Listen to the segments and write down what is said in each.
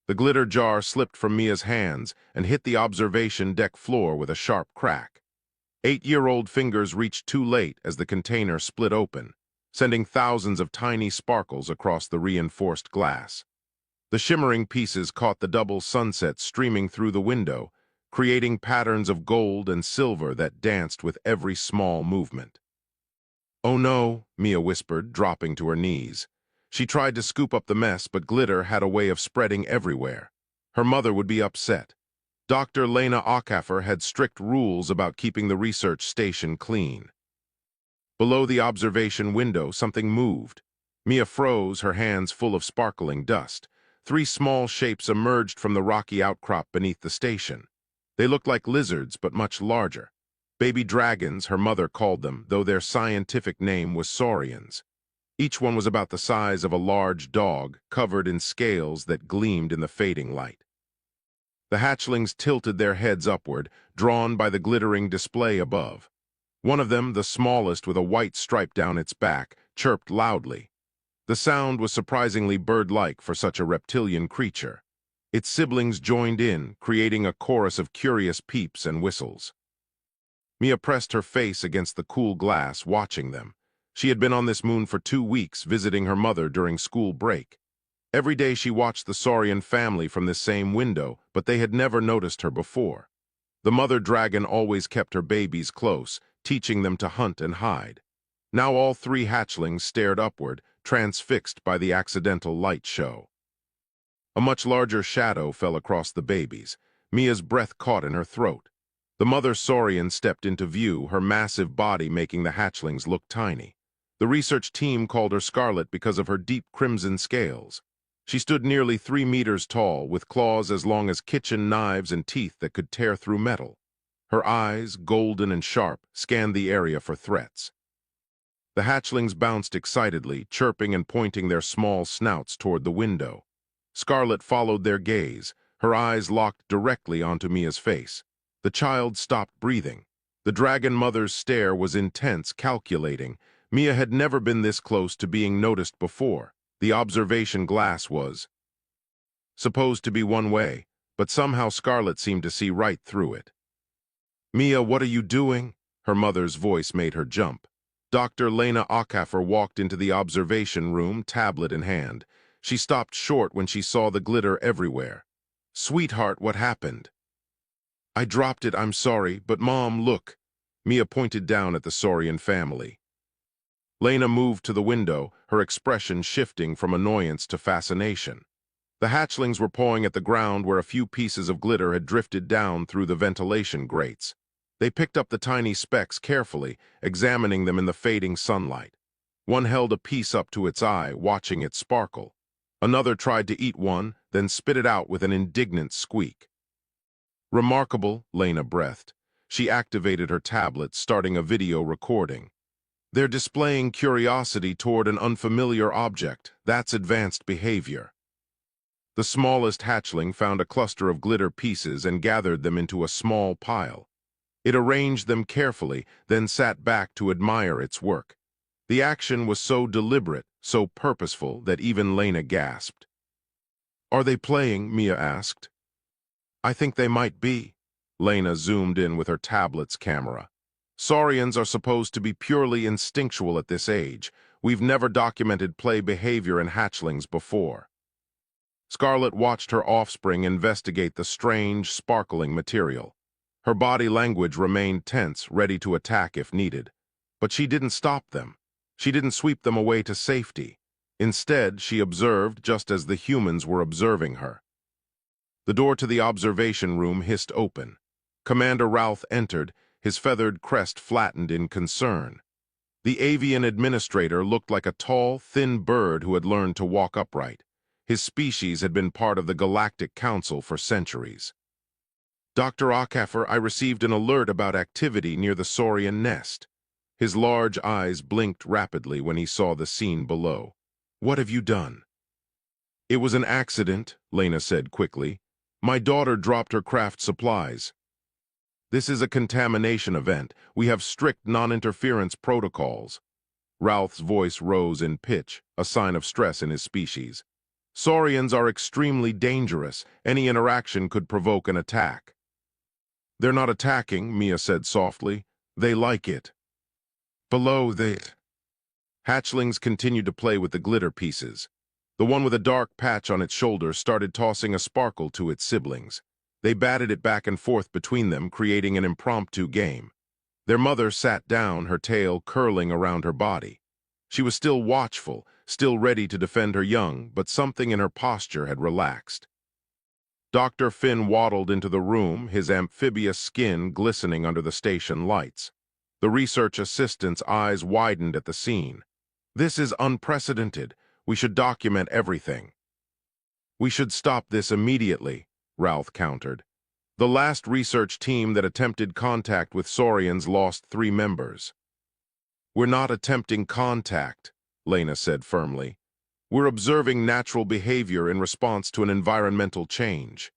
The glitter jar slipped from Mia's hands and hit the observation deck floor with a sharp crack. 8-year-old fingers reached too late as the container split open, sending thousands of tiny sparkles across the reinforced glass. The shimmering pieces caught the double sunset streaming through the window, creating patterns of gold and silver that danced with every small movement. "Oh no," Mia whispered, dropping to her knees. She tried to scoop up the mess, but glitter had a way of spreading everywhere. Her mother would be upset. Dr. Lena Ackafer had strict rules about keeping the research station clean. Below the observation window, something moved. Mia froze, her hands full of sparkling dust. 3 small shapes emerged from the rocky outcrop beneath the station. They looked like lizards, but much larger. Baby dragons, her mother called them, though their scientific name was saurians. Each one was about the size of a large dog, covered in scales that gleamed in the fading light. The hatchlings tilted their heads upward, drawn by the glittering display above. One of them, the smallest with a white stripe down its back, chirped loudly. The sound was surprisingly bird-like for such a reptilian creature. Its siblings joined in, creating a chorus of curious peeps and whistles. Mia pressed her face against the cool glass, watching them. She had been on this moon for 2 weeks, visiting her mother during school break. Every day she watched the saurian family from this same window, but they had never noticed her before. The mother dragon always kept her babies close, teaching them to hunt and hide. Now all 3 hatchlings stared upward, transfixed by the accidental light show. A much larger shadow fell across the babies. Mia's breath caught in her throat. The mother saurian stepped into view, her massive body making the hatchlings look tiny. The research team called her Scarlet because of her deep crimson scales. She stood nearly 3 meters tall, with claws as long as kitchen knives and teeth that could tear through metal. Her eyes, golden and sharp, scanned the area for threats. The hatchlings bounced excitedly, chirping and pointing their small snouts toward the window. Scarlet followed their gaze, her eyes locked directly onto Mia's face. The child stopped breathing. The dragon mother's stare was intense, calculating. Mia had never been this close to being noticed before. The observation glass was supposed to be one way, but somehow Scarlet seemed to see right through it. "Mia, what are you doing?" Her mother's voice made her jump. Dr. Lena Ackafer walked into the observation room, tablet in hand. She stopped short when she saw the glitter everywhere. "Sweetheart, what happened?" "I dropped it, I'm sorry, but Mom, look." Mia pointed down at the saurian family. Lena moved to the window, her expression shifting from annoyance to fascination. The hatchlings were pawing at the ground where a few pieces of glitter had drifted down through the ventilation grates. They picked up the tiny specks carefully, examining them in the fading sunlight. One held a piece up to its eye, watching it sparkle. Another tried to eat one, then spit it out with an indignant squeak. "Remarkable," Lena breathed. She activated her tablet, starting a video recording. "They're displaying curiosity toward an unfamiliar object. That's advanced behavior." The smallest hatchling found a cluster of glitter pieces and gathered them into a small pile. It arranged them carefully, then sat back to admire its work. The action was so deliberate, so purposeful, that even Lena gasped. "Are they playing?" Mia asked. "I think they might be." Lena zoomed in with her tablet's camera. "Saurians are supposed to be purely instinctual at this age. We've never documented play behavior in hatchlings before." Scarlet watched her offspring investigate the strange, sparkling material. Her body language remained tense, ready to attack if needed. But she didn't stop them. She didn't sweep them away to safety. Instead, she observed just as the humans were observing her. The door to the observation room hissed open. Commander Ralph entered, his feathered crest flattened in concern. The avian administrator looked like a tall, thin bird who had learned to walk upright. His species had been part of the Galactic Council for centuries. "Dr. Ackafer, I received an alert about activity near the saurian nest." His large eyes blinked rapidly when he saw the scene below. "What have you done?" "It was an accident," Lena said quickly. "My daughter dropped her craft supplies." "This is a contamination event. We have strict non-interference protocols." Ralph's voice rose in pitch, a sign of stress in his species. Saurians are extremely dangerous. Any interaction could provoke an attack. They're not attacking, Mia said softly. They like it. Below the hatchlings continued to play with the glitter pieces. The one with a dark patch on its shoulder started tossing a sparkle to its siblings. They batted it back and forth between them, creating an impromptu game. Their mother sat down, her tail curling around her body. She was still watchful, still ready to defend her young, but something in her posture had relaxed. Dr. Finn waddled into the room, his amphibious skin glistening under the station lights. The research assistant's eyes widened at the scene. This is unprecedented. We should document everything. We should stop this immediately, Ralph countered. The last research team that attempted contact with Saurians lost 3 members. We're not attempting contact, Lena said firmly. We're observing natural behavior in response to an environmental change.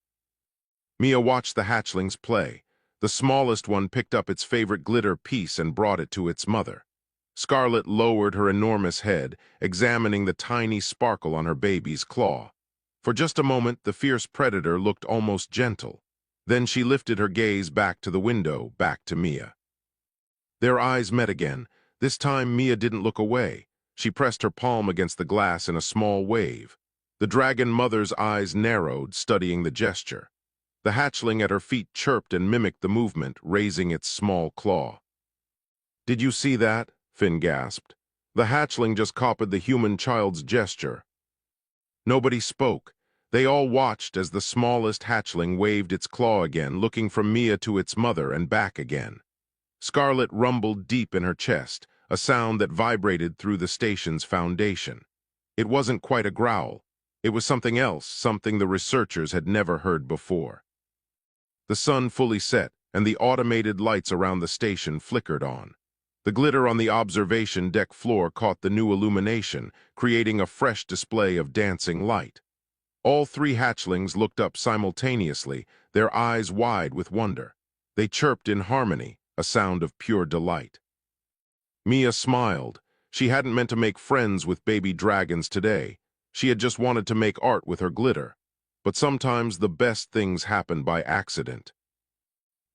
Mia watched the hatchlings play. The smallest one picked up its favorite glitter piece and brought it to its mother. Scarlet lowered her enormous head, examining the tiny sparkle on her baby's claw. For just a moment, the fierce predator looked almost gentle. Then she lifted her gaze back to the window, back to Mia. Their eyes met again. This time, Mia didn't look away. She pressed her palm against the glass in a small wave. The dragon mother's eyes narrowed, studying the gesture. The hatchling at her feet chirped and mimicked the movement, raising its small claw. Did you see that? Finn gasped. The hatchling just copied the human child's gesture. Nobody spoke. They all watched as the smallest hatchling waved its claw again, looking from Mia to its mother and back again. Scarlet rumbled deep in her chest, a sound that vibrated through the station's foundation. It wasn't quite a growl. It was something else, something the researchers had never heard before. The sun fully set, and the automated lights around the station flickered on. The glitter on the observation deck floor caught the new illumination, creating a fresh display of dancing light. All 3 hatchlings looked up simultaneously, their eyes wide with wonder. They chirped in harmony, a sound of pure delight. Mia smiled. She hadn't meant to make friends with baby dragons today. She had just wanted to make art with her glitter. But sometimes the best things happen by accident.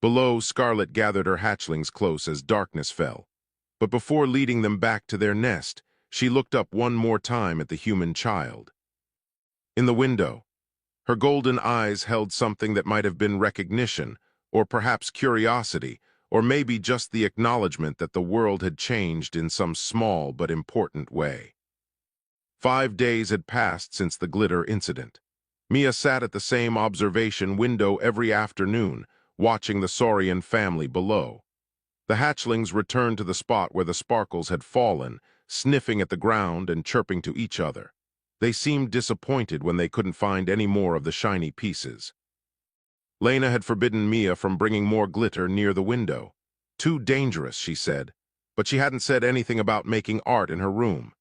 Below, Scarlet gathered her hatchlings close as darkness fell. But before leading them back to their nest, she looked up one more time at the human child. In the window, her golden eyes held something that might have been recognition, or perhaps curiosity, or maybe just the acknowledgement that the world had changed in some small but important way. 5 days had passed since the glitter incident. Mia sat at the same observation window every afternoon, watching the Saurian family below. The hatchlings returned to the spot where the sparkles had fallen, sniffing at the ground and chirping to each other. They seemed disappointed when they couldn't find any more of the shiny pieces. Lena had forbidden Mia from bringing more glitter near the window. Too dangerous, she said, but she hadn't said anything about making art in her room.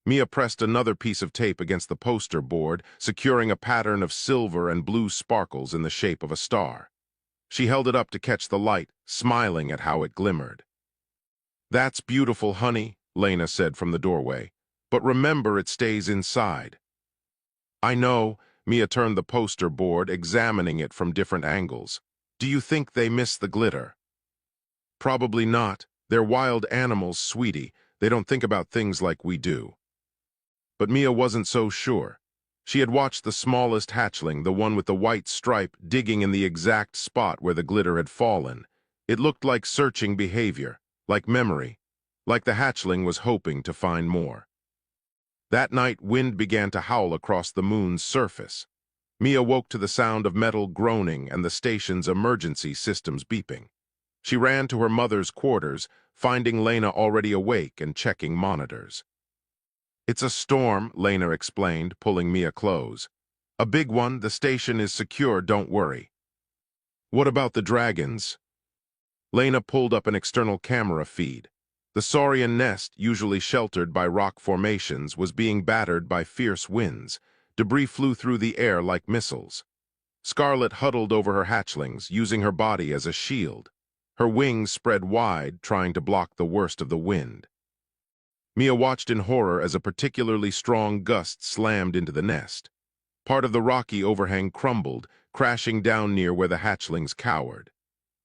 Mia pressed another piece of tape against the poster board, securing a pattern of silver and blue sparkles in the shape of a star. She held it up to catch the light, smiling at how it glimmered. "That's beautiful, honey," Lena said from the doorway. "But remember, it stays inside." "I know," Mia turned the poster board, examining it from different angles. "Do you think they miss the glitter?" "Probably not. They're wild animals, sweetie. They don't think about things like we do." But Mia wasn't so sure. She had watched the smallest hatchling, the one with the white stripe, digging in the exact spot where the glitter had fallen. It looked like searching behavior, like memory, like the hatchling was hoping to find more. That night, wind began to howl across the moon's surface. Mia woke to the sound of metal groaning and the station's emergency systems beeping. She ran to her mother's quarters, finding Lena already awake and checking monitors. "It's a storm," Lena explained, pulling Mia close. "A big one. The station is secure, don't worry." "What about the dragons?" Lena pulled up an external camera feed. The saurian nest, usually sheltered by rock formations, was being battered by fierce winds. Debris flew through the air like missiles. Scarlet huddled over her hatchlings, using her body as a shield. Her wings spread wide, trying to block the worst of the wind. Mia watched in horror as a particularly strong gust slammed into the nest. Part of the rocky overhang crumbled, crashing down near where the hatchlings cowered.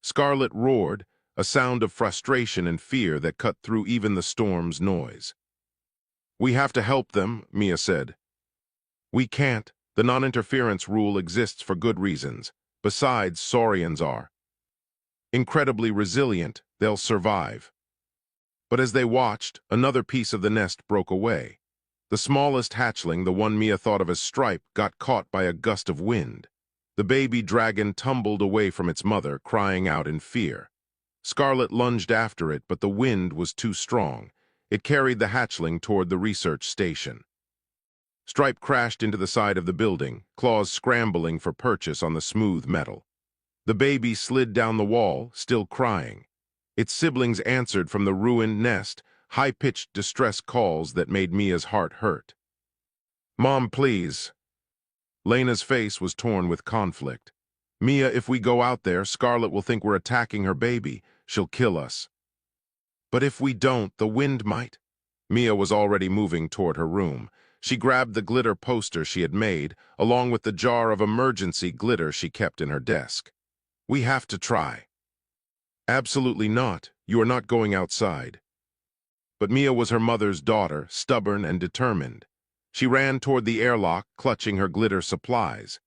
Scarlet roared, a sound of frustration and fear that cut through even the storm's noise. "We have to help them," Mia said. "We can't. The non-interference rule exists for good reasons. Besides, Saurians are incredibly resilient. They'll survive." But as they watched, another piece of the nest broke away. The smallest hatchling, the one Mia thought of as Stripe, got caught by a gust of wind. The baby dragon tumbled away from its mother, crying out in fear. Scarlet lunged after it, but the wind was too strong. It carried the hatchling toward the research station. Stripe crashed into the side of the building, claws scrambling for purchase on the smooth metal. The baby slid down the wall, still crying. Its siblings answered from the ruined nest, high-pitched distress calls that made Mia's heart hurt. "Mom, please." Lena's face was torn with conflict. "Mia, if we go out there, Scarlet will think we're attacking her baby. She'll kill us." "But if we don't, the wind might." Mia was already moving toward her room. She grabbed the glitter poster she had made, along with the jar of emergency glitter she kept in her desk. "We have to try." "Absolutely not. You are not going outside." But Mia was her mother's daughter, stubborn and determined. She ran toward the airlock, clutching her glitter supplies.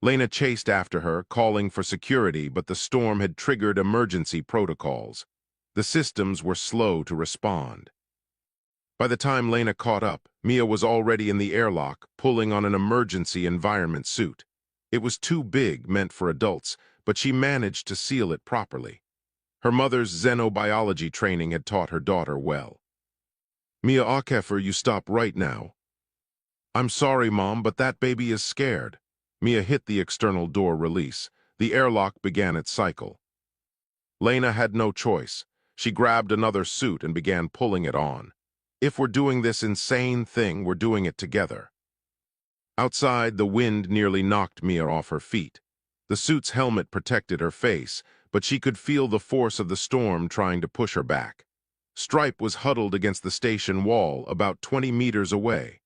Lena chased after her, calling for security, but the storm had triggered emergency protocols. The systems were slow to respond. By the time Lena caught up, Mia was already in the airlock, pulling on an emergency environment suit. It was too big, meant for adults, but she managed to seal it properly. Her mother's xenobiology training had taught her daughter well. "Mia Akefer, you stop right now." "I'm sorry, Mom, but that baby is scared." Mia hit the external door release. The airlock began its cycle. Lena had no choice. She grabbed another suit and began pulling it on. "If we're doing this insane thing, we're doing it together." Outside, the wind nearly knocked Mia off her feet. The suit's helmet protected her face, but she could feel the force of the storm trying to push her back. Stripe was huddled against the station wall, about 20 meters away.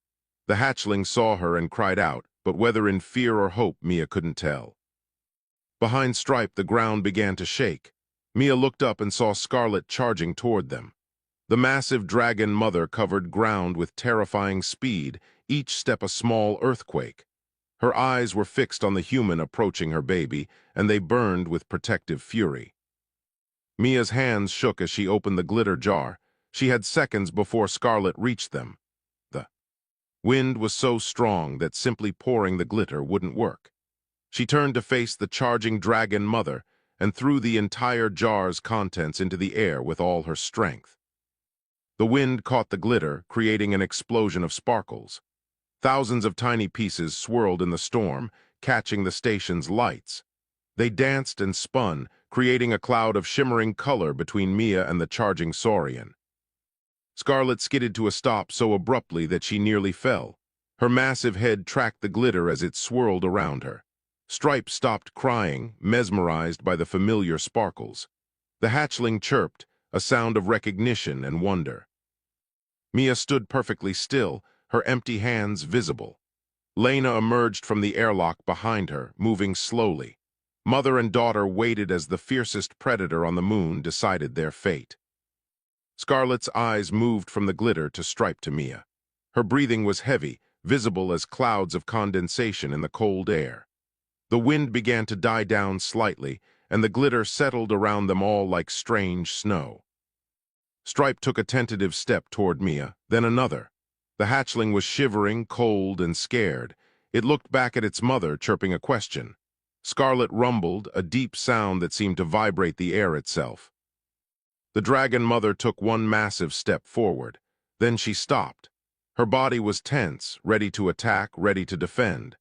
The hatchling saw her and cried out, but whether in fear or hope, Mia couldn't tell. Behind Stripe, the ground began to shake. Mia looked up and saw Scarlet charging toward them. The massive dragon mother covered ground with terrifying speed, each step a small earthquake. Her eyes were fixed on the human approaching her baby, and they burned with protective fury. Mia's hands shook as she opened the glitter jar. She had seconds before Scarlet reached them. The wind was so strong that simply pouring the glitter wouldn't work. She turned to face the charging dragon mother and threw the entire jar's contents into the air with all her strength. The wind caught the glitter, creating an explosion of sparkles. Thousands of tiny pieces swirled in the storm, catching the station's lights. They danced and spun, creating a cloud of shimmering color between Mia and the charging Saurian. Scarlet skidded to a stop so abruptly that she nearly fell. Her massive head tracked the glitter as it swirled around her. Stripe stopped crying, mesmerized by the familiar sparkles. The hatchling chirped, a sound of recognition and wonder. Mia stood perfectly still, her empty hands visible. Lena emerged from the airlock behind her, moving slowly. Mother and daughter waited as the fiercest predator on the moon decided their fate. Scarlet's eyes moved from the glitter to Stripe to Mia. Her breathing was heavy, visible as clouds of condensation in the cold air. The wind began to die down slightly, and the glitter settled around them all like strange snow. Stripe took a tentative step toward Mia, then another. The hatchling was shivering, cold, and scared. It looked back at its mother, chirping a question. Scarlet rumbled, a deep sound that seemed to vibrate the air itself. The dragon mother took one massive step forward. Then she stopped. Her body was tense, ready to attack, ready to defend.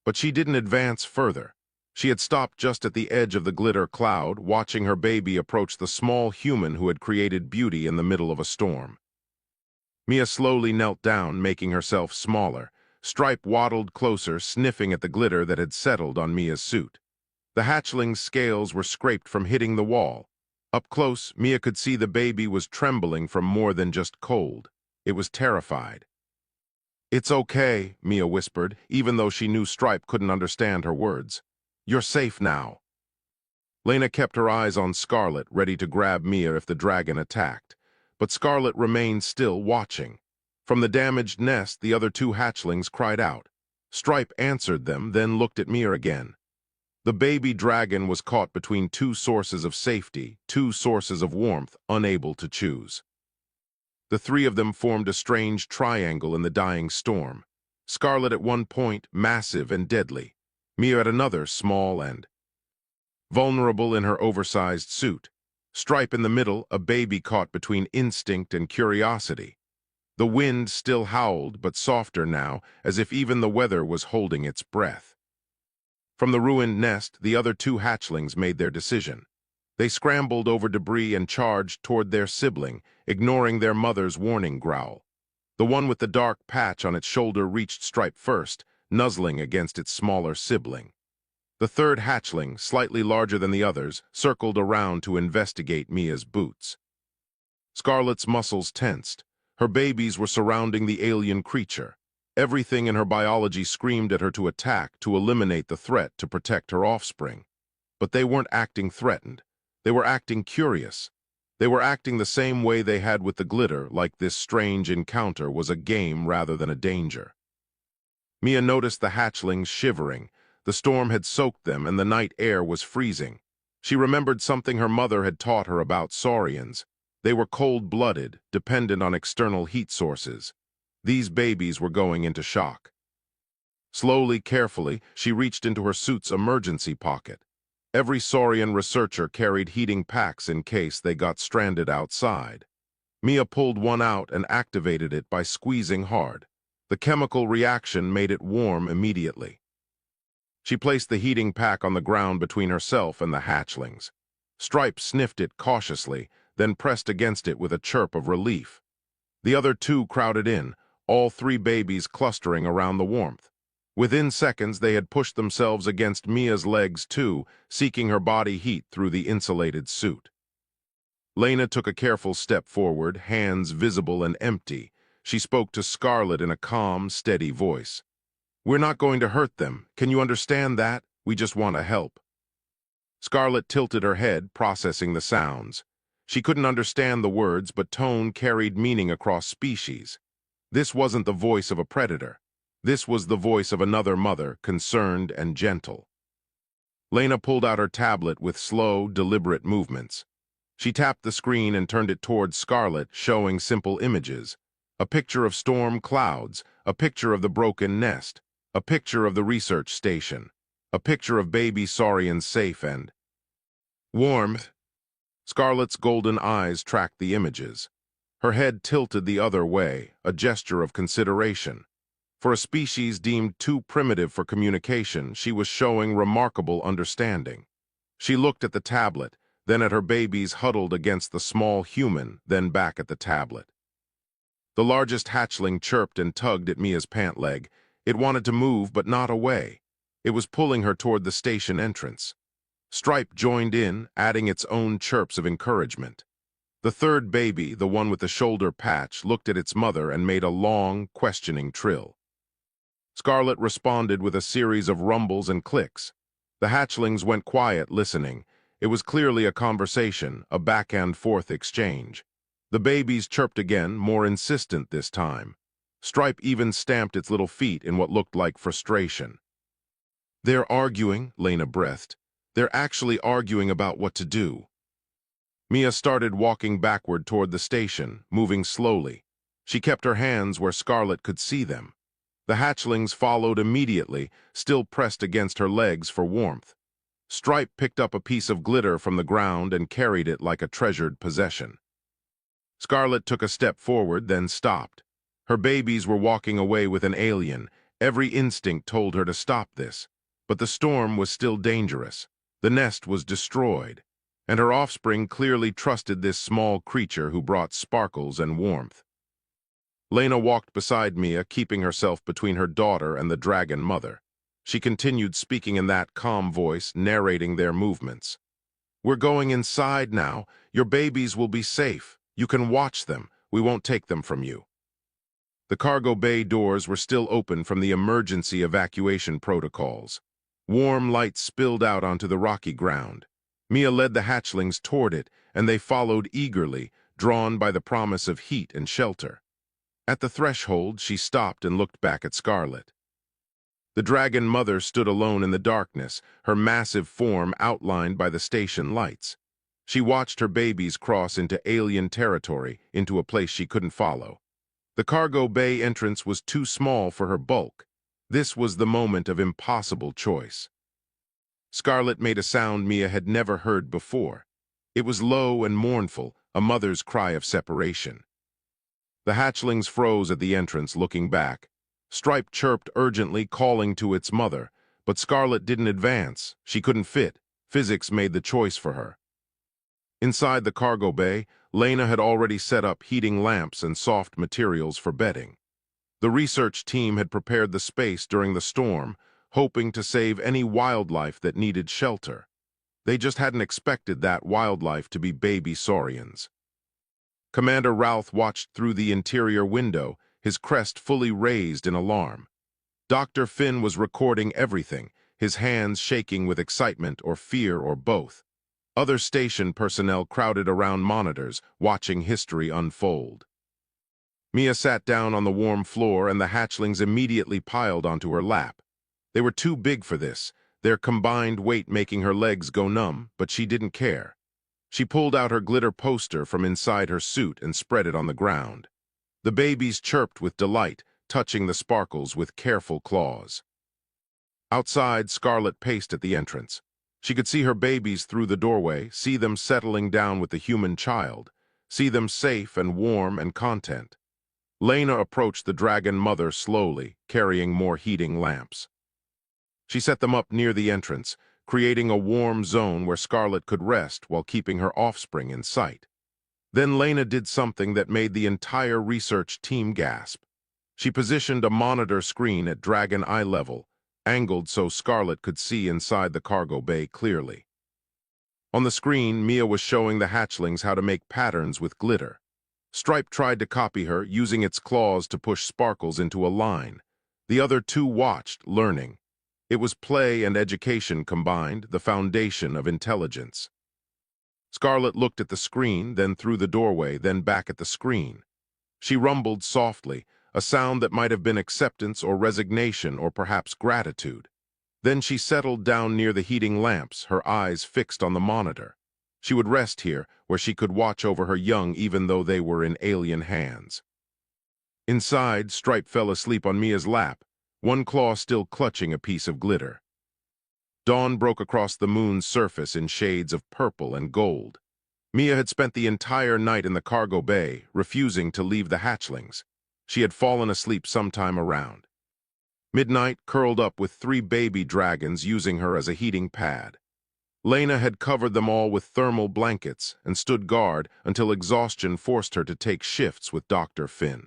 But she didn't advance further. She had stopped just at the edge of the glitter cloud, watching her baby approach the small human who had created beauty in the middle of a storm. Mia slowly knelt down, making herself smaller. Stripe waddled closer, sniffing at the glitter that had settled on Mia's suit. The hatchling's scales were scraped from hitting the wall. Up close, Mia could see the baby was trembling from more than just cold. It was terrified. "It's okay," Mia whispered, even though she knew Stripe couldn't understand her words. "You're safe now." Lena kept her eyes on Scarlet, ready to grab Mia if the dragon attacked. But Scarlet remained still, watching. From the damaged nest, the other two hatchlings cried out. Stripe answered them, then looked at Mia again. The baby dragon was caught between two sources of safety, two sources of warmth, unable to choose. The three of them formed a strange triangle in the dying storm. Scarlet at one point, massive and deadly. Mia at another, small and vulnerable in her oversized suit. Stripe in the middle, a baby caught between instinct and curiosity. The wind still howled, but softer now, as if even the weather was holding its breath. From the ruined nest, the other two hatchlings made their decision. They scrambled over debris and charged toward their sibling, ignoring their mother's warning growl. The one with the dark patch on its shoulder reached Stripe first, nuzzling against its smaller sibling. The third hatchling, slightly larger than the others, circled around to investigate Mia's boots. Scarlet's muscles tensed. Her babies were surrounding the alien creature. Everything in her biology screamed at her to attack, to eliminate the threat, to protect her offspring. But they weren't acting threatened. They were acting curious. They were acting the same way they had with the glitter, like this strange encounter was a game rather than a danger. Mia noticed the hatchlings shivering. The storm had soaked them, and the night air was freezing. She remembered something her mother had taught her about saurians. They were cold-blooded, dependent on external heat sources. These babies were going into shock. Slowly, carefully, she reached into her suit's emergency pocket. Every saurian researcher carried heating packs in case they got stranded outside. Mia pulled one out and activated it by squeezing hard. The chemical reaction made it warm immediately. She placed the heating pack on the ground between herself and the hatchlings. Stripe sniffed it cautiously, then pressed against it with a chirp of relief. The other two crowded in, all three babies clustering around the warmth. Within seconds, they had pushed themselves against Mia's legs too, seeking her body heat through the insulated suit. Lena took a careful step forward, hands visible and empty. She spoke to Scarlet in a calm, steady voice. "We're not going to hurt them. Can you understand that? We just want to help." Scarlet tilted her head, processing the sounds. She couldn't understand the words, but tone carried meaning across species. This wasn't the voice of a predator. This was the voice of another mother, concerned and gentle. Lena pulled out her tablet with slow, deliberate movements. She tapped the screen and turned it towards Scarlet, showing simple images. A picture of storm clouds, a picture of the broken nest, a picture of the research station, a picture of baby saurians safe and warm. Scarlet's golden eyes tracked the images. Her head tilted the other way, a gesture of consideration. For a species deemed too primitive for communication, she was showing remarkable understanding. She looked at the tablet, then at her babies huddled against the small human, then back at the tablet. The largest hatchling chirped and tugged at Mia's pant leg. It wanted to move, but not away. It was pulling her toward the station entrance. Stripe joined in, adding its own chirps of encouragement. The third baby, the one with the shoulder patch, looked at its mother and made a long, questioning trill. Scarlet responded with a series of rumbles and clicks. The hatchlings went quiet, listening. It was clearly a conversation, a back-and-forth exchange. The babies chirped again, more insistent this time. Stripe even stamped its little feet in what looked like frustration. "They're arguing," Lena breathed. "They're actually arguing about what to do." Mia started walking backward toward the station, moving slowly. She kept her hands where Scarlet could see them. The hatchlings followed immediately, still pressed against her legs for warmth. Stripe picked up a piece of glitter from the ground and carried it like a treasured possession. Scarlet took a step forward, then stopped. Her babies were walking away with an alien. Every instinct told her to stop this. But the storm was still dangerous. The nest was destroyed. And her offspring clearly trusted this small creature who brought sparkles and warmth. Lena walked beside Mia, keeping herself between her daughter and the dragon mother. She continued speaking in that calm voice, narrating their movements. "We're going inside now. Your babies will be safe. You can watch them. We won't take them from you." The cargo bay doors were still open from the emergency evacuation protocols. Warm light spilled out onto the rocky ground. Mia led the hatchlings toward it, and they followed eagerly, drawn by the promise of heat and shelter. At the threshold, she stopped and looked back at Scarlet. The dragon mother stood alone in the darkness, her massive form outlined by the station lights. She watched her babies cross into alien territory, into a place she couldn't follow. The cargo bay entrance was too small for her bulk. This was the moment of impossible choice. Scarlet made a sound Mia had never heard before. It was low and mournful, a mother's cry of separation. The hatchlings froze at the entrance, looking back. Stripe chirped urgently, calling to its mother, but Scarlet didn't advance. She couldn't fit. Physics made the choice for her. Inside the cargo bay, Lena had already set up heating lamps and soft materials for bedding. The research team had prepared the space during the storm, hoping to save any wildlife that needed shelter. They just hadn't expected that wildlife to be baby saurians. Commander Ralph watched through the interior window, his crest fully raised in alarm. Dr. Finn was recording everything, his hands shaking with excitement or fear or both. Other station personnel crowded around monitors, watching history unfold. Mia sat down on the warm floor, and the hatchlings immediately piled onto her lap. They were too big for this, their combined weight making her legs go numb, but she didn't care. She pulled out her glitter poster from inside her suit and spread it on the ground. The babies chirped with delight, touching the sparkles with careful claws. Outside, Scarlet paced at the entrance. She could see her babies through the doorway, see them settling down with the human child, see them safe and warm and content. Lena approached the dragon mother slowly, carrying more heating lamps. She set them up near the entrance, creating a warm zone where Scarlet could rest while keeping her offspring in sight. Then Lena did something that made the entire research team gasp. She positioned a monitor screen at dragon eye level, angled so Scarlet could see inside the cargo bay clearly. On the screen, Mia was showing the hatchlings how to make patterns with glitter. Stripe tried to copy her, using its claws to push sparkles into a line. The other two watched, learning. It was play and education combined, the foundation of intelligence. Scarlet looked at the screen, then through the doorway, then back at the screen. She rumbled softly, a sound that might have been acceptance or resignation or perhaps gratitude. Then she settled down near the heating lamps, her eyes fixed on the monitor. She would rest here, where she could watch over her young even though they were in alien hands. Inside, Stripe fell asleep on Mia's lap, one claw still clutching a piece of glitter. Dawn broke across the moon's surface in shades of purple and gold. Mia had spent the entire night in the cargo bay, refusing to leave the hatchlings. She had fallen asleep sometime around midnight, curled up with 3 baby dragons, using her as a heating pad. Lena had covered them all with thermal blankets and stood guard until exhaustion forced her to take shifts with Dr. Finn.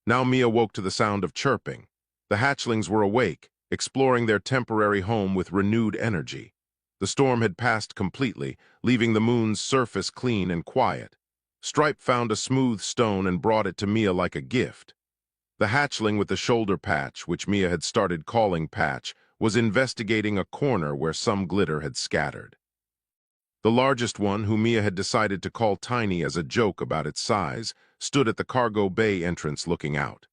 Now Mia woke to the sound of chirping. The hatchlings were awake, exploring their temporary home with renewed energy. The storm had passed completely, leaving the moon's surface clean and quiet. Stripe found a smooth stone and brought it to Mia like a gift. The hatchling with the shoulder patch, which Mia had started calling Patch, was investigating a corner where some glitter had scattered. The largest one, whom Mia had decided to call Tiny as a joke about its size, stood at the cargo bay entrance looking out.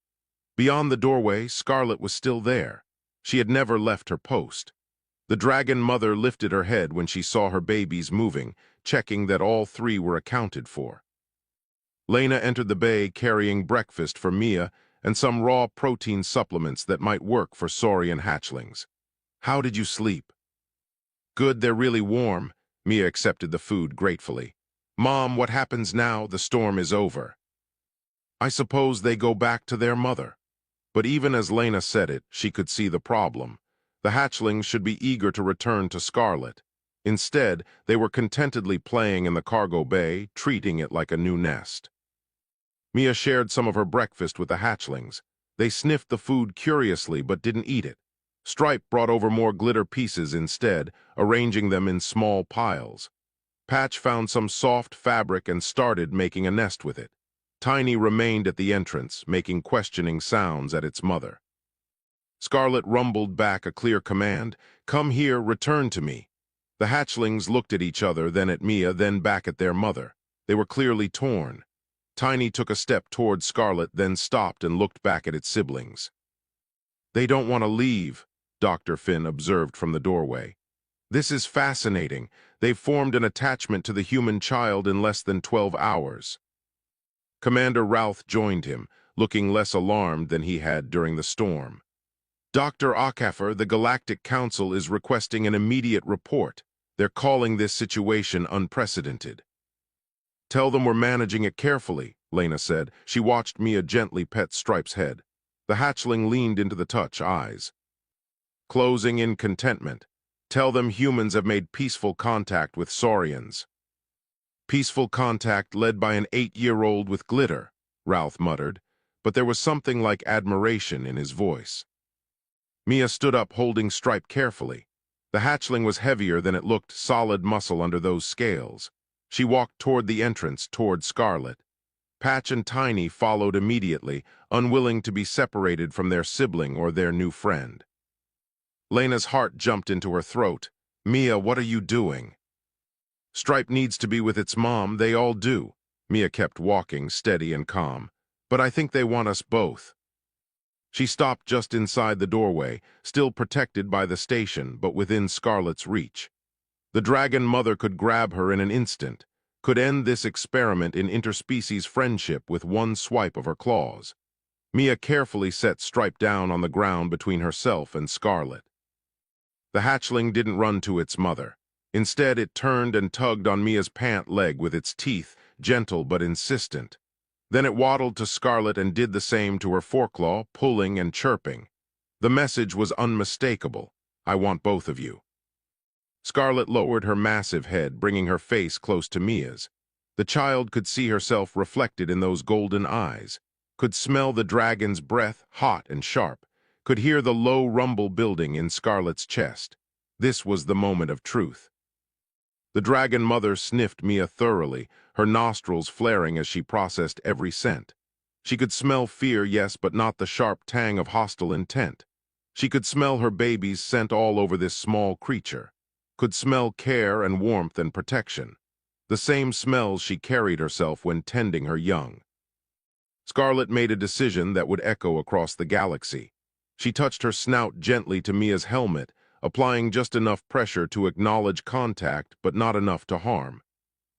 Beyond the doorway, Scarlet was still there. She had never left her post. The dragon mother lifted her head when she saw her babies moving, checking that all 3 were accounted for. Lena entered the bay carrying breakfast for Mia and some raw protein supplements that might work for saurian hatchlings. "How did you sleep?" "Good, they're really warm." Mia accepted the food gratefully. "Mom, what happens now? The storm is over." "I suppose they go back to their mother." But even as Lena said it, she could see the problem. The hatchlings should be eager to return to Scarlet. Instead, they were contentedly playing in the cargo bay, treating it like a new nest. Mia shared some of her breakfast with the hatchlings. They sniffed the food curiously but didn't eat it. Stripe brought over more glitter pieces instead, arranging them in small piles. Patch found some soft fabric and started making a nest with it. Tiny remained at the entrance, making questioning sounds at its mother. Scarlet rumbled back a clear command, "Come here, return to me." The hatchlings looked at each other, then at Mia, then back at their mother. They were clearly torn. Tiny took a step toward Scarlet, then stopped and looked back at its siblings. "They don't want to leave," Dr. Finn observed from the doorway. "This is fascinating. They've formed an attachment to the human child in less than 12 hours. Commander Routh joined him, looking less alarmed than he had during the storm. "Dr. Acaffer, the Galactic Council is requesting an immediate report. They're calling this situation unprecedented." "Tell them we're managing it carefully," Lena said. She watched Mia gently pet Stripe's head. The hatchling leaned into the touch, eyes closing in contentment. "Tell them humans have made peaceful contact with Saurians." "Peaceful contact led by an 8-year-old with glitter," Routh muttered, but there was something like admiration in his voice. Mia stood up, holding Stripe carefully. The hatchling was heavier than it looked, solid muscle under those scales. She walked toward the entrance, toward Scarlet. Patch and Tiny followed immediately, unwilling to be separated from their sibling or their new friend. Lena's heart jumped into her throat. "Mia, what are you doing?" "Stripe needs to be with its mom, they all do." Mia kept walking, steady and calm. "But I think they want us both." She stopped just inside the doorway, still protected by the station, but within Scarlet's reach. The dragon mother could grab her in an instant, could end this experiment in interspecies friendship with one swipe of her claws. Mia carefully set Stripe down on the ground between herself and Scarlet. The hatchling didn't run to its mother. Instead, it turned and tugged on Mia's pant leg with its teeth, gentle but insistent. Then it waddled to Scarlet and did the same to her foreclaw, pulling and chirping. The message was unmistakable. "I want both of you." Scarlet lowered her massive head, bringing her face close to Mia's. The child could see herself reflected in those golden eyes, could smell the dragon's breath, hot and sharp, could hear the low rumble building in Scarlet's chest. This was the moment of truth. The dragon mother sniffed Mia thoroughly, her nostrils flaring as she processed every scent. She could smell fear, yes, but not the sharp tang of hostile intent. She could smell her baby's scent all over this small creature, could smell care and warmth and protection, the same smells she carried herself when tending her young. Scarlet made a decision that would echo across the galaxy. She touched her snout gently to Mia's helmet, applying just enough pressure to acknowledge contact, but not enough to harm.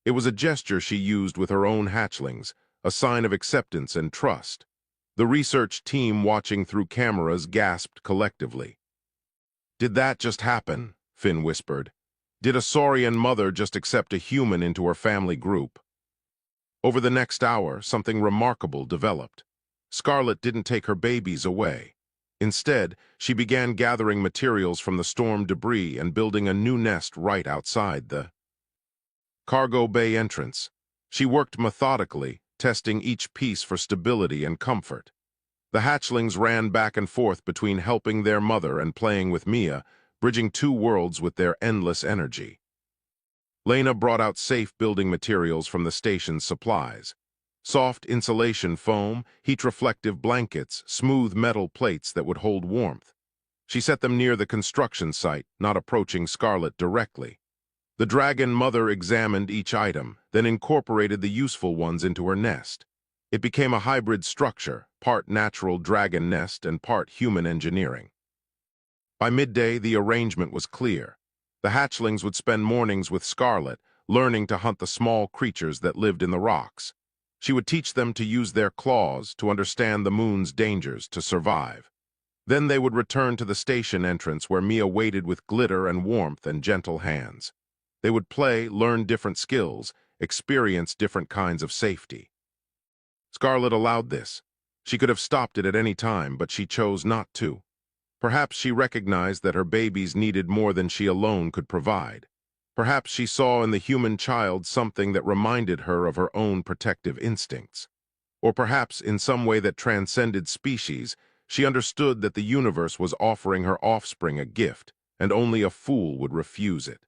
It was a gesture she used with her own hatchlings, a sign of acceptance and trust. The research team watching through cameras gasped collectively. "Did that just happen?" Finn whispered. "Did a Saurian mother just accept a human into her family group?" Over the next hour, something remarkable developed. Scarlet didn't take her babies away. Instead, she began gathering materials from the storm debris and building a new nest right outside the cargo bay entrance. She worked methodically, testing each piece for stability and comfort. The hatchlings ran back and forth between helping their mother and playing with Mia, bridging two worlds with their endless energy. Lena brought out safe building materials from the station's supplies. Soft insulation foam, heat-reflective blankets, smooth metal plates that would hold warmth. She set them near the construction site, not approaching Scarlet directly. The dragon mother examined each item, then incorporated the useful ones into her nest. It became a hybrid structure, part natural dragon nest and part human engineering. By midday, the arrangement was clear. The hatchlings would spend mornings with Scarlet, learning to hunt the small creatures that lived in the rocks. She would teach them to use their claws, to understand the moon's dangers, to survive. Then they would return to the station entrance where Mia waited with glitter and warmth and gentle hands. They would play, learn different skills, experience different kinds of safety. Scarlet allowed this. She could have stopped it at any time, but she chose not to. Perhaps she recognized that her babies needed more than she alone could provide. Perhaps she saw in the human child something that reminded her of her own protective instincts. Or perhaps, in some way that transcended species, she understood that the universe was offering her offspring a gift, and only a fool would refuse it.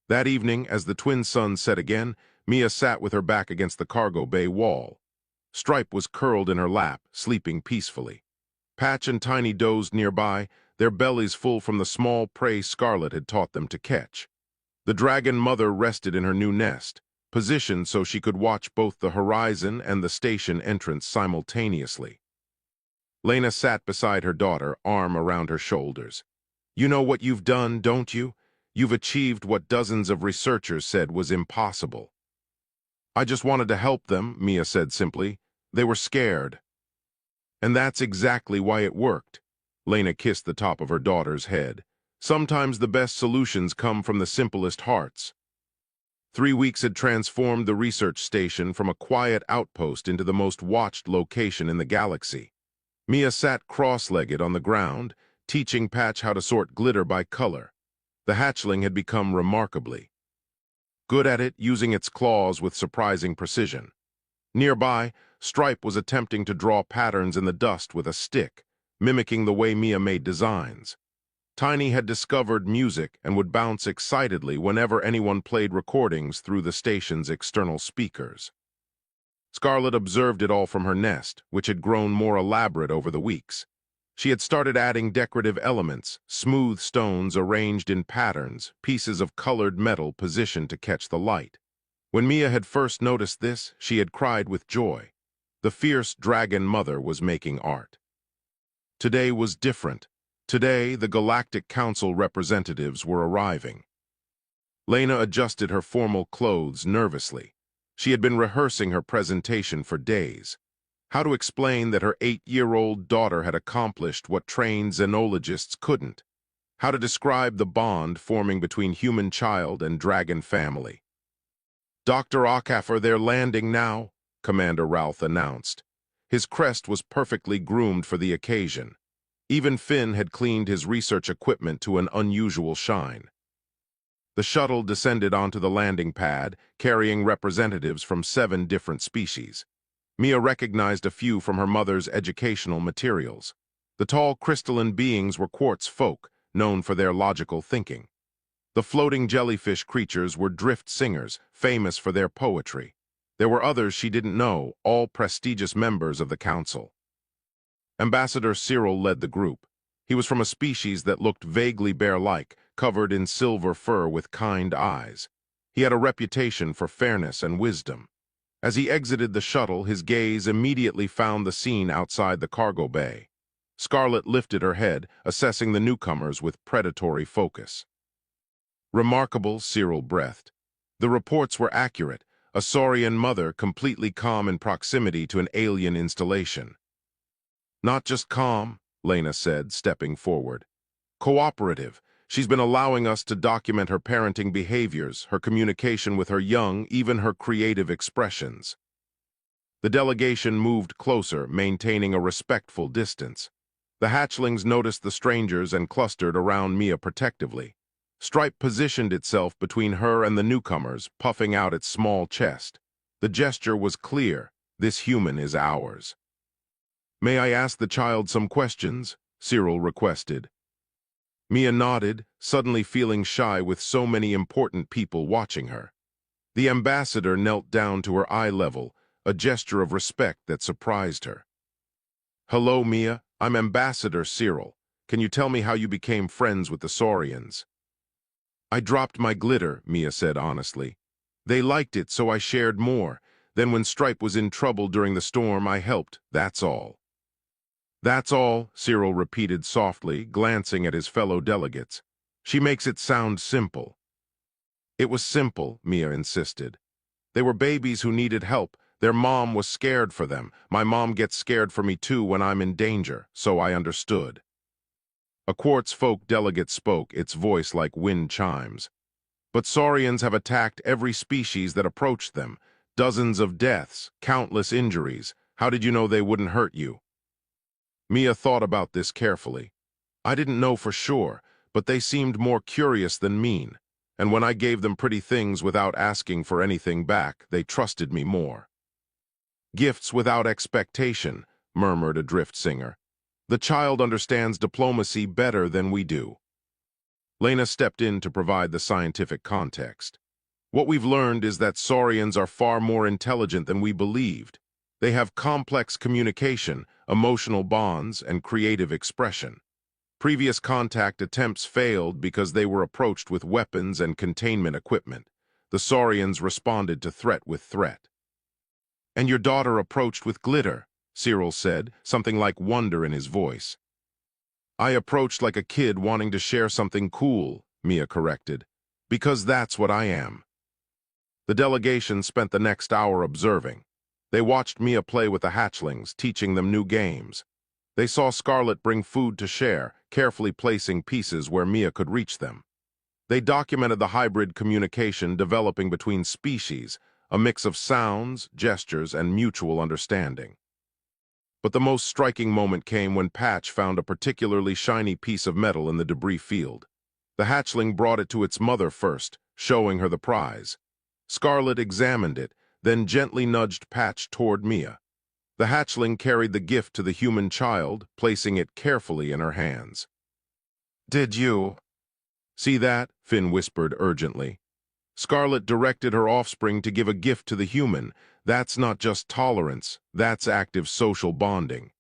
That evening, as the twin suns set again, Mia sat with her back against the cargo bay wall. Stripe was curled in her lap, sleeping peacefully. Patch and Tiny dozed nearby, their bellies full from the small prey Scarlet had taught them to catch. The dragon mother rested in her new nest, positioned so she could watch both the horizon and the station entrance simultaneously. Lena sat beside her daughter, arm around her shoulders. "You know what you've done, don't you? You've achieved what dozens of researchers said was impossible." "I just wanted to help them," Mia said simply. "They were scared." "And that's exactly why it worked." Lena kissed the top of her daughter's head. "Sometimes the best solutions come from the simplest hearts." 3 weeks had transformed the research station from a quiet outpost into the most watched location in the galaxy. Mia sat cross-legged on the ground, teaching Patch how to sort glitter by color. The hatchling had become remarkably good at it, using its claws with surprising precision. Nearby, Stripe was attempting to draw patterns in the dust with a stick, mimicking the way Mia made designs. Tiny had discovered music and would bounce excitedly whenever anyone played recordings through the station's external speakers. Scarlet observed it all from her nest, which had grown more elaborate over the weeks. She had started adding decorative elements, smooth stones arranged in patterns, pieces of colored metal positioned to catch the light. When Mia had first noticed this, she had cried with joy. The fierce dragon mother was making art. Today was different. Today, the Galactic Council representatives were arriving. Lena adjusted her formal clothes nervously. She had been rehearsing her presentation for days. How to explain that her 8-year-old daughter had accomplished what trained xenologists couldn't. How to describe the bond forming between human child and dragon family. "Dr. Ockafer, they're landing now," Commander Ralph announced. His crest was perfectly groomed for the occasion. Even Finn had cleaned his research equipment to an unusual shine. The shuttle descended onto the landing pad, carrying representatives from 7 different species. Mia recognized a few from her mother's educational materials. The tall crystalline beings were quartz folk, known for their logical thinking. The floating jellyfish creatures were drift singers, famous for their poetry. There were others she didn't know, all prestigious members of the council. Ambassador Cyril led the group. He was from a species that looked vaguely bear-like, covered in silver fur with kind eyes. He had a reputation for fairness and wisdom. As he exited the shuttle, his gaze immediately found the scene outside the cargo bay. Scarlet lifted her head, assessing the newcomers with predatory focus. "Remarkable," Cyril breathed. The reports were accurate, a Saurian mother completely calm in proximity to an alien installation. "Not just calm," Lena said, stepping forward. "Cooperative. She's been allowing us to document her parenting behaviors, her communication with her young, even her creative expressions." The delegation moved closer, maintaining a respectful distance. The hatchlings noticed the strangers and clustered around Mia protectively. Stripe positioned itself between her and the newcomers, puffing out its small chest. The gesture was clear. "This human is ours." "May I ask the child some questions?" Cyril requested. Mia nodded, suddenly feeling shy with so many important people watching her. The ambassador knelt down to her eye level, a gesture of respect that surprised her. "Hello, Mia. I'm Ambassador Cyril. Can you tell me how you became friends with the Saurians?" "I dropped my glitter," Mia said honestly. "They liked it, so I shared more. Then when Stripe was in trouble during the storm, I helped. That's all." "That's all," Cyril repeated softly, glancing at his fellow delegates. "She makes it sound simple." "It was simple," Mia insisted. "They were babies who needed help. Their mom was scared for them. My mom gets scared for me too when I'm in danger, so I understood." A quartz folk delegate spoke, its voice like wind chimes. "But Saurians have attacked every species that approached them. Dozens of deaths, countless injuries. How did you know they wouldn't hurt you?" Mia thought about this carefully. "I didn't know for sure, but they seemed more curious than mean. And when I gave them pretty things without asking for anything back, they trusted me more." "Gifts without expectation," murmured a drift singer. "The child understands diplomacy better than we do." Lena stepped in to provide the scientific context. "What we've learned is that Saurians are far more intelligent than we believed. They have complex communication, emotional bonds, and creative expression. Previous contact attempts failed because they were approached with weapons and containment equipment. The Saurians responded to threat with threat. "And your daughter approached with glitter," Cyril said, something like wonder in his voice. "I approached like a kid wanting to share something cool," Mia corrected, "because that's what I am." The delegation spent the next hour observing. They watched Mia play with the hatchlings, teaching them new games. They saw Scarlet bring food to share, carefully placing pieces where Mia could reach them. They documented the hybrid communication developing between species, a mix of sounds, gestures, and mutual understanding. But the most striking moment came when Patch found a particularly shiny piece of metal in the debris field. The hatchling brought it to its mother first, showing her the prize. Scarlet examined it, then gently nudged Patch toward Mia. The hatchling carried the gift to the human child, placing it carefully in her hands. "Did you see that?" Finn whispered urgently. Scarlet directed her offspring to give a gift to the human. That's not just tolerance, that's active social bonding.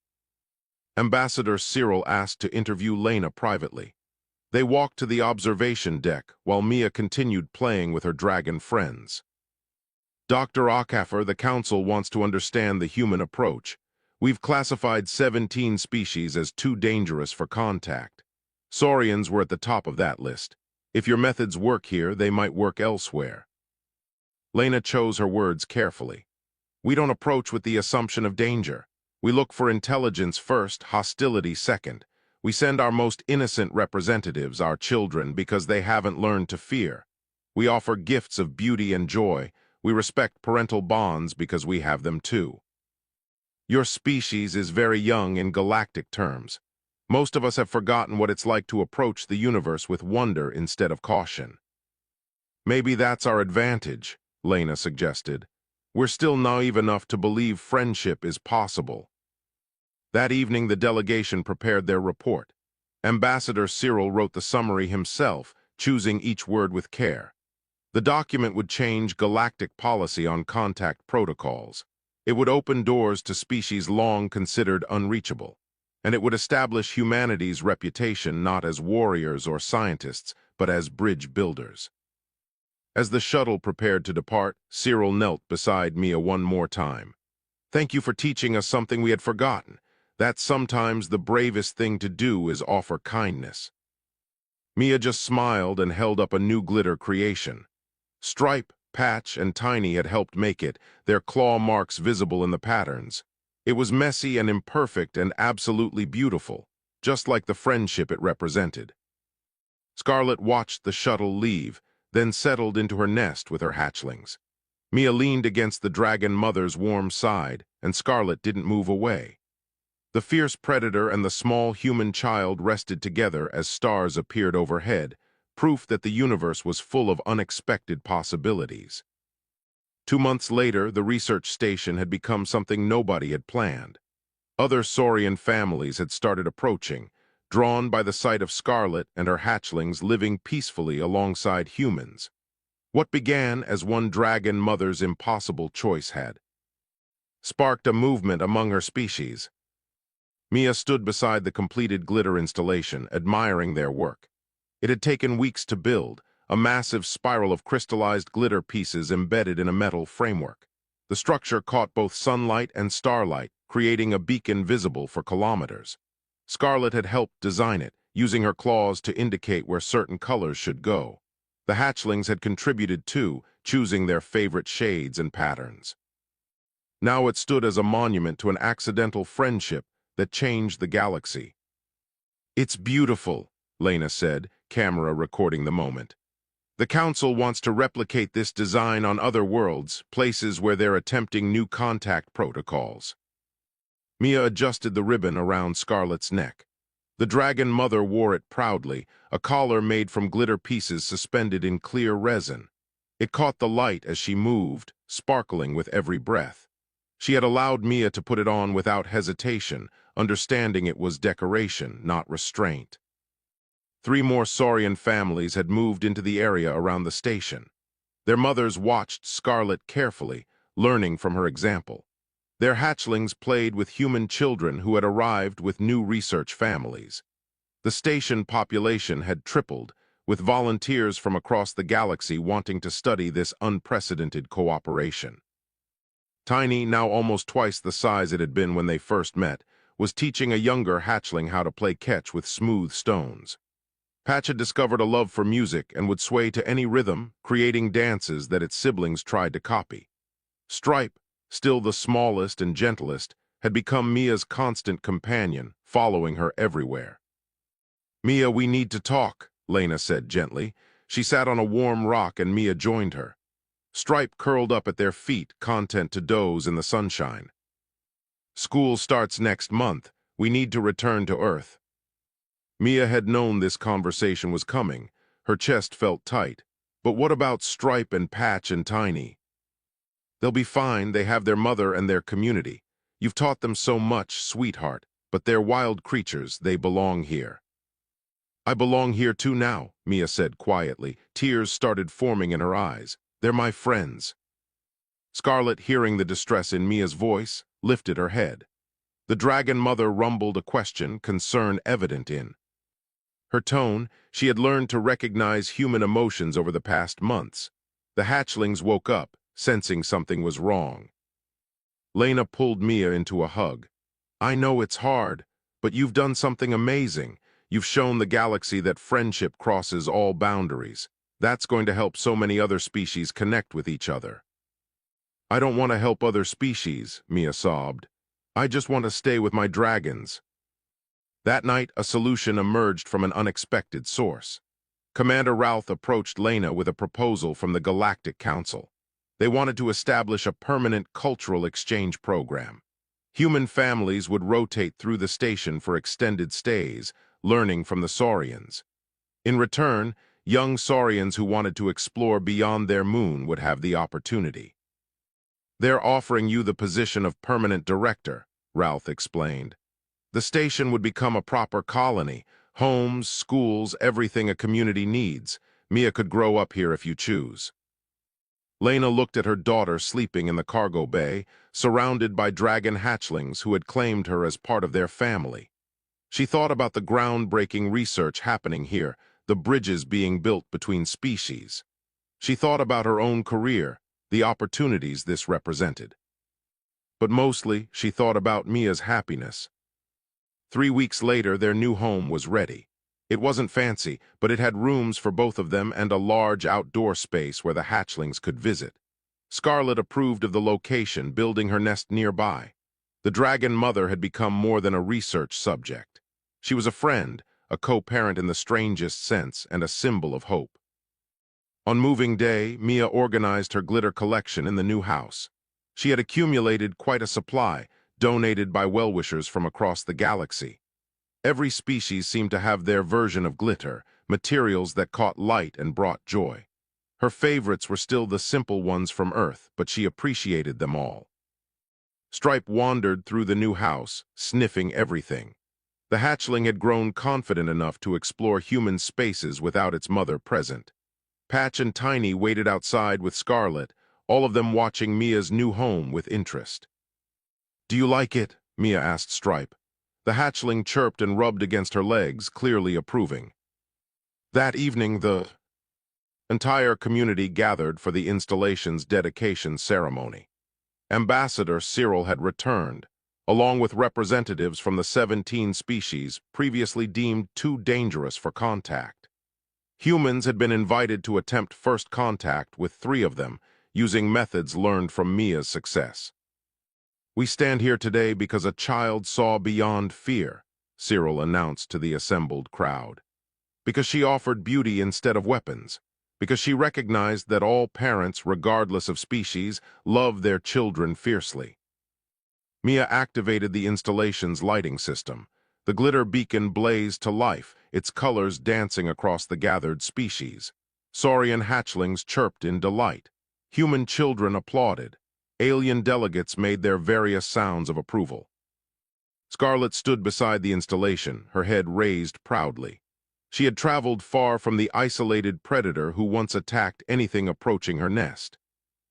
Ambassador Cyril asked to interview Lena privately. They walked to the observation deck while Mia continued playing with her dragon friends. "Dr. Ockhaffer, the Council wants to understand the human approach. We've classified 17 species as too dangerous for contact. Saurians were at the top of that list. If your methods work here, they might work elsewhere." Lena chose her words carefully. "We don't approach with the assumption of danger. We look for intelligence first, hostility second. We send our most innocent representatives, our children, because they haven't learned to fear. We offer gifts of beauty and joy. We respect parental bonds because we have them too. Your species is very young in galactic terms. Most of us have forgotten what it's like to approach the universe with wonder instead of caution." "Maybe that's our advantage," Lena suggested. "We're still naive enough to believe friendship is possible." That evening, the delegation prepared their report. Ambassador Cyril wrote the summary himself, choosing each word with care. The document would change galactic policy on contact protocols. It would open doors to species long considered unreachable. And it would establish humanity's reputation not as warriors or scientists, but as bridge builders. As the shuttle prepared to depart, Cyril knelt beside Mia one more time. "Thank you for teaching us something we had forgotten, that sometimes the bravest thing to do is offer kindness." Mia just smiled and held up a new glitter creation. Stripe, Patch, and Tiny had helped make it, their claw marks visible in the patterns. It was messy and imperfect and absolutely beautiful, just like the friendship it represented. Scarlet watched the shuttle leave, then settled into her nest with her hatchlings. Mia leaned against the dragon mother's warm side, and Scarlet didn't move away. The fierce predator and the small human child rested together as stars appeared overhead, proof that the universe was full of unexpected possibilities. 2 months later, the research station had become something nobody had planned. Other Saurian families had started approaching, drawn by the sight of Scarlet and her hatchlings living peacefully alongside humans. What began as one dragon mother's impossible choice had sparked a movement among her species. Mia stood beside the completed glitter installation, admiring their work. It had taken weeks to build, a massive spiral of crystallized glitter pieces embedded in a metal framework. The structure caught both sunlight and starlight, creating a beacon visible for kilometers. Scarlet had helped design it, using her claws to indicate where certain colors should go. The hatchlings had contributed too, choosing their favorite shades and patterns. Now it stood as a monument to an accidental friendship that changed the galaxy. "It's beautiful," Lena said, camera recording the moment. "The Council wants to replicate this design on other worlds, places where they're attempting new contact protocols." Mia adjusted the ribbon around Scarlet's neck. The dragon mother wore it proudly, a collar made from glitter pieces suspended in clear resin. It caught the light as she moved, sparkling with every breath. She had allowed Mia to put it on without hesitation, understanding it was decoration, not restraint. 3 more Saurian families had moved into the area around the station. Their mothers watched Scarlet carefully, learning from her example. Their hatchlings played with human children who had arrived with new research families. The station population had tripled, with volunteers from across the galaxy wanting to study this unprecedented cooperation. Tiny, now almost twice the size it had been when they first met, was teaching a younger hatchling how to play catch with smooth stones. Patch had discovered a love for music and would sway to any rhythm, creating dances that its siblings tried to copy. Stripe, still the smallest and gentlest, had become Mia's constant companion, following her everywhere. "Mia, we need to talk," Lena said gently. She sat on a warm rock and Mia joined her. Stripe curled up at their feet, content to doze in the sunshine. "School starts next month. We need to return to Earth." Mia had known this conversation was coming. Her chest felt tight. But what about Stripe and Patch and Tiny? "They'll be fine. They have their mother and their community. You've taught them so much, sweetheart, but they're wild creatures. They belong here." "I belong here too now," Mia said quietly. Tears started forming in her eyes. "They're my friends." Scarlet, hearing the distress in Mia's voice, lifted her head. The dragon mother rumbled a question, concern evident in her tone. She had learned to recognize human emotions over the past months. The hatchlings woke up, sensing something was wrong. Lena pulled Mia into a hug. "I know it's hard, but you've done something amazing. You've shown the galaxy that friendship crosses all boundaries. That's going to help so many other species connect with each other." "I don't want to help other species," Mia sobbed. "I just want to stay with my dragons." That night, a solution emerged from an unexpected source. Commander Routh approached Lena with a proposal from the Galactic Council. They wanted to establish a permanent cultural exchange program. Human families would rotate through the station for extended stays, learning from the Saurians. In return, young Saurians who wanted to explore beyond their moon would have the opportunity. "They're offering you the position of permanent director," Routh explained. "The station would become a proper colony, homes, schools, everything a community needs. Mia could grow up here if you choose." Lena looked at her daughter sleeping in the cargo bay, surrounded by dragon hatchlings who had claimed her as part of their family. She thought about the groundbreaking research happening here, the bridges being built between species. She thought about her own career, the opportunities this represented. But mostly, she thought about Mia's happiness. 3 weeks later, their new home was ready. It wasn't fancy, but it had rooms for both of them and a large outdoor space where the hatchlings could visit. Scarlet approved of the location, building her nest nearby. The dragon mother had become more than a research subject. She was a friend, a co-parent in the strangest sense, and a symbol of hope. On moving day, Mia organized her glitter collection in the new house. She had accumulated quite a supply, donated by well-wishers from across the galaxy. Every species seemed to have their version of glitter, materials that caught light and brought joy. Her favorites were still the simple ones from Earth, but she appreciated them all. Stripe wandered through the new house, sniffing everything. The hatchling had grown confident enough to explore human spaces without its mother present. Patch and Tiny waited outside with Scarlet, all of them watching Mia's new home with interest. "Do you like it?" Mia asked Stripe. The hatchling chirped and rubbed against her legs, clearly approving. That evening, the entire community gathered for the installation's dedication ceremony. Ambassador Cyril had returned, along with representatives from the 17 species previously deemed too dangerous for contact. Humans had been invited to attempt first contact with 3 of them, using methods learned from Mia's success. "We stand here today because a child saw beyond fear," Cyril announced to the assembled crowd. "Because she offered beauty instead of weapons. Because she recognized that all parents, regardless of species, love their children fiercely." Mia activated the installation's lighting system. The glitter beacon blazed to life, its colors dancing across the gathered species. Saurian hatchlings chirped in delight. Human children applauded. Alien delegates made their various sounds of approval. Scarlet stood beside the installation, her head raised proudly. She had traveled far from the isolated predator who once attacked anything approaching her nest.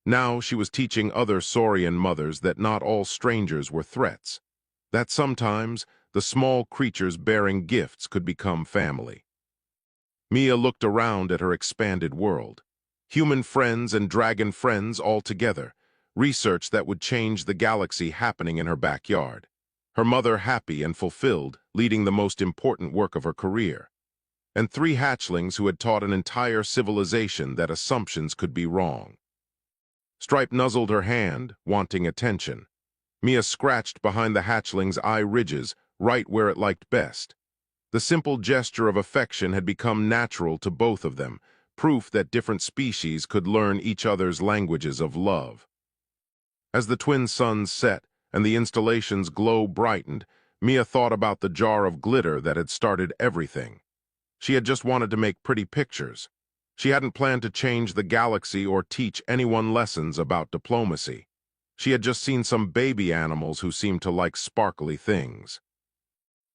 Now she was teaching other Saurian mothers that not all strangers were threats, that sometimes the small creatures bearing gifts could become family. Mia looked around at her expanded world. Human friends and dragon friends all together, research that would change the galaxy happening in her backyard. Her mother happy and fulfilled, leading the most important work of her career. And 3 hatchlings who had taught an entire civilization that assumptions could be wrong. Stripe nuzzled her hand, wanting attention. Mia scratched behind the hatchling's eye ridges, right where it liked best. The simple gesture of affection had become natural to both of them, proof that different species could learn each other's languages of love. As the twin suns set and the installation's glow brightened, Mia thought about the jar of glitter that had started everything. She had just wanted to make pretty pictures. She hadn't planned to change the galaxy or teach anyone lessons about diplomacy. She had just seen some baby animals who seemed to like sparkly things.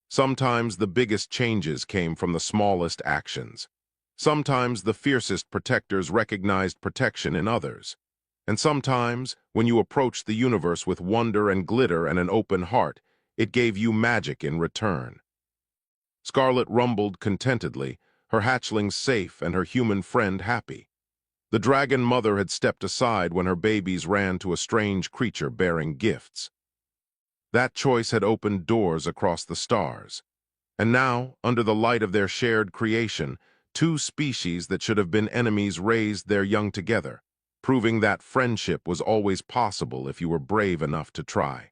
Sometimes the biggest changes came from the smallest actions. Sometimes the fiercest protectors recognized protection in others. And sometimes, when you approached the universe with wonder and glitter and an open heart, it gave you magic in return. Scarlet rumbled contentedly, her hatchlings safe and her human friend happy. The dragon mother had stepped aside when her babies ran to a strange creature bearing gifts. That choice had opened doors across the stars. And now, under the light of their shared creation, 2 species that should have been enemies raised their young together, proving that friendship was always possible if you were brave enough to try.